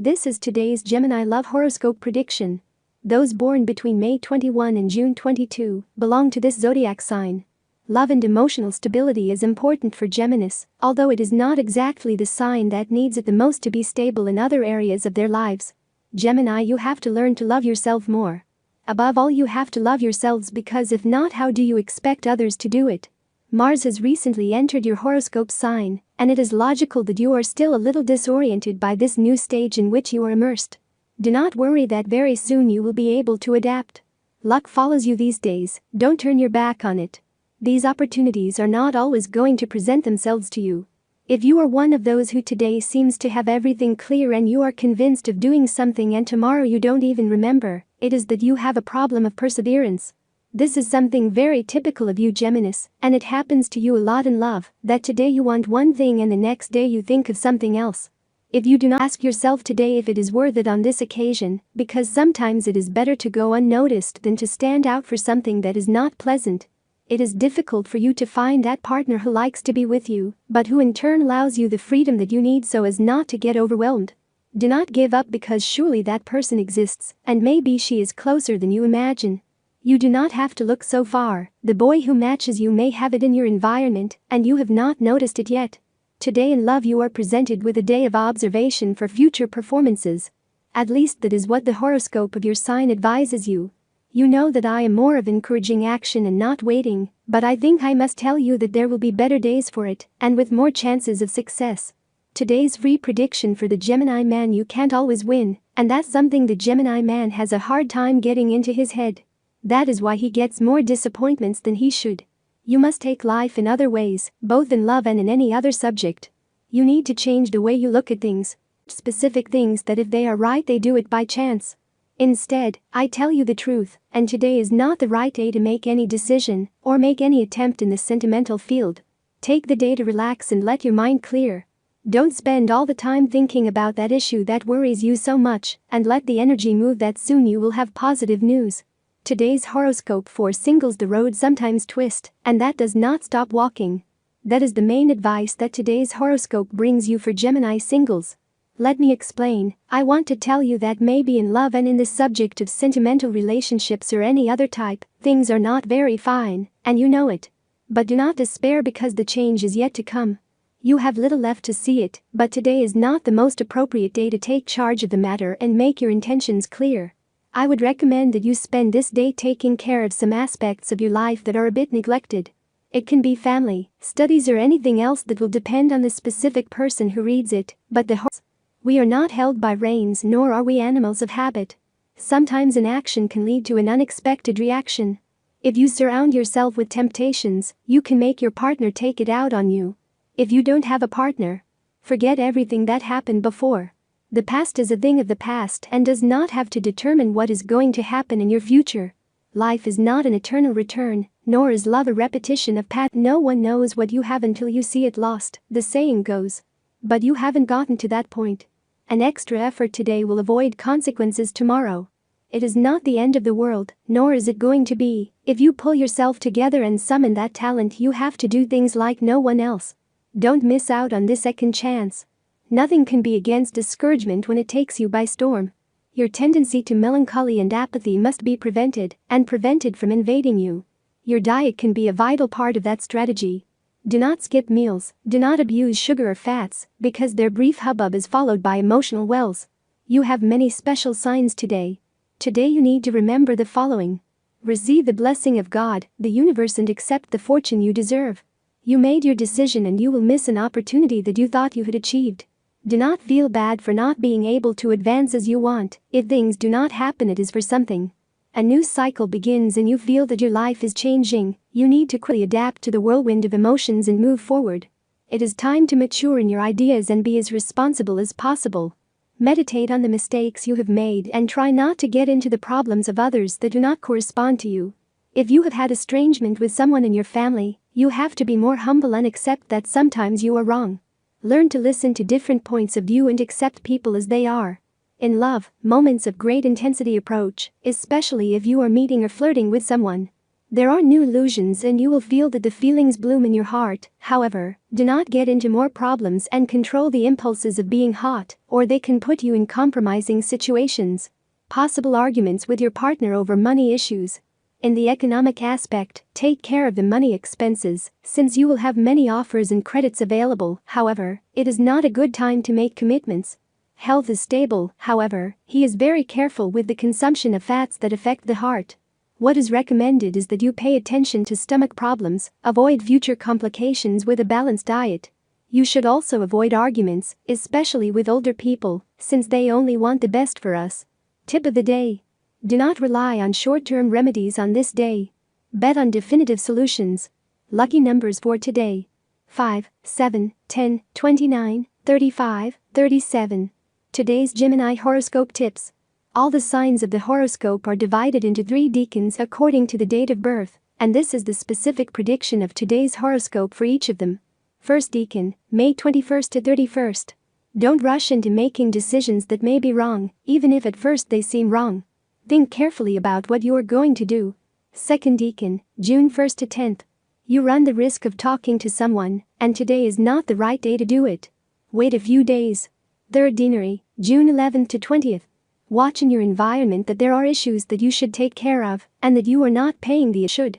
This is today's Gemini Love horoscope prediction. Those born between May 21 and June 22 belong to this zodiac sign. Love and emotional stability is important for Geminis, although it is not exactly the sign that needs it the most to be stable in other areas of their lives. Gemini, you have to learn to love yourself more. Above all, you have to love yourselves, because if not, how do you expect others to do it? Mars has recently entered your horoscope sign, and it is logical that you are still a little disoriented by this new stage in which you are immersed. Do not worry that very soon you will be able to adapt. Luck follows you these days, don't turn your back on it. These opportunities are not always going to present themselves to you. If you are one of those who today seems to have everything clear and you are convinced of doing something and tomorrow you don't even remember, it is that you have a problem of perseverance. This is something very typical of you, Geminis, and it happens to you a lot in love, that today you want one thing and the next day you think of something else. If you do not, ask yourself today if it is worth it on this occasion, because sometimes it is better to go unnoticed than to stand out for something that is not pleasant. It is difficult for you to find that partner who likes to be with you, but who in turn allows you the freedom that you need so as not to get overwhelmed. Do not give up, because surely that person exists, and maybe she is closer than you imagine. You do not have to look so far. The boy who matches you may have it in your environment, and you have not noticed it yet. Today in love you are presented with a day of observation for future performances. At least that is what the horoscope of your sign advises you. You know that I am more of encouraging action and not waiting, but I think I must tell you that there will be better days for it, and with more chances of success. Today's free prediction for the Gemini man: you can't always win, and that's something the Gemini man has a hard time getting into his head. That is why he gets more disappointments than he should. You must take life in other ways, both in love and in any other subject. You need to change the way you look at things. Specific things that if they are right they do it by chance. Instead, I tell you the truth, and today is not the right day to make any decision or make any attempt in the sentimental field. Take the day to relax and let your mind clear. Don't spend all the time thinking about that issue that worries you so much, and let the energy move that soon you will have positive news. Today's horoscope for singles: the road sometimes twist, and that does not stop walking. That is the main advice that today's horoscope brings you for Gemini singles. Let me explain. I want to tell you that maybe in love and in the subject of sentimental relationships or any other type, things are not very fine, and you know it. But do not despair, because the change is yet to come. You have little left to see it, but today is not the most appropriate day to take charge of the matter and make your intentions clear. I would recommend that you spend this day taking care of some aspects of your life that are a bit neglected. It can be family, studies, or anything else that will depend on the specific person who reads it, but we are not held by reins, nor are we animals of habit. Sometimes an action can lead to an unexpected reaction. If you surround yourself with temptations, you can make your partner take it out on you. If you don't have a partner, forget everything that happened before. The past is a thing of the past and does not have to determine what is going to happen in your future. Life is not an eternal return, nor is love a repetition of past. No one knows what you have until you see it lost, the saying goes. But you haven't gotten to that point. An extra effort today will avoid consequences tomorrow. It is not the end of the world, nor is it going to be, if you pull yourself together and summon that talent. You have to do things like no one else. Don't miss out on this second chance. Nothing can be against discouragement when it takes you by storm. Your tendency to melancholy and apathy must be prevented from invading you. Your diet can be a vital part of that strategy. Do not skip meals, do not abuse sugar or fats, because their brief hubbub is followed by emotional wells. You have many special signs today. Today you need to remember the following. Receive the blessing of God, the universe, and accept the fortune you deserve. You made your decision and you will miss an opportunity that you thought you had achieved. Do not feel bad for not being able to advance as you want. If things do not happen, it is for something. A new cycle begins and you feel that your life is changing. You need to quickly adapt to the whirlwind of emotions and move forward. It is time to mature in your ideas and be as responsible as possible. Meditate on the mistakes you have made and try not to get into the problems of others that do not correspond to you. If you have had estrangement with someone in your family, you have to be more humble and accept that sometimes you are wrong. Learn to listen to different points of view and accept people as they are. In love, moments of great intensity approach, especially if you are meeting or flirting with someone. There are new illusions and you will feel that the feelings bloom in your heart. However, do not get into more problems and control the impulses of being hot, or they can put you in compromising situations. Possible arguments with your partner over money issues. In the economic aspect, take care of the money expenses, since you will have many offers and credits available. However, it is not a good time to make commitments. Health is stable, however, he is very careful with the consumption of fats that affect the heart. What is recommended is that you pay attention to stomach problems, avoid future complications with a balanced diet. You should also avoid arguments, especially with older people, since they only want the best for us. Tip of the day. Do not rely on short-term remedies on this day. Bet on definitive solutions. Lucky numbers for today: 5, 7, 10, 29, 35, 37. Today's Gemini horoscope tips. All the signs of the horoscope are divided into 3 decans according to the date of birth, and this is the specific prediction of today's horoscope for each of them. First decan, May 21st to 31st. Don't rush into making decisions that may be wrong, even if at first they seem wrong. Think carefully about what you are going to do. Second decan, June 1st to 10th. You run the risk of talking to someone, and today is not the right day to do it. Wait a few days. Third deanery, June 11th to 20th. Watch in your environment that there are issues that you should take care of, and that you are not paying the should.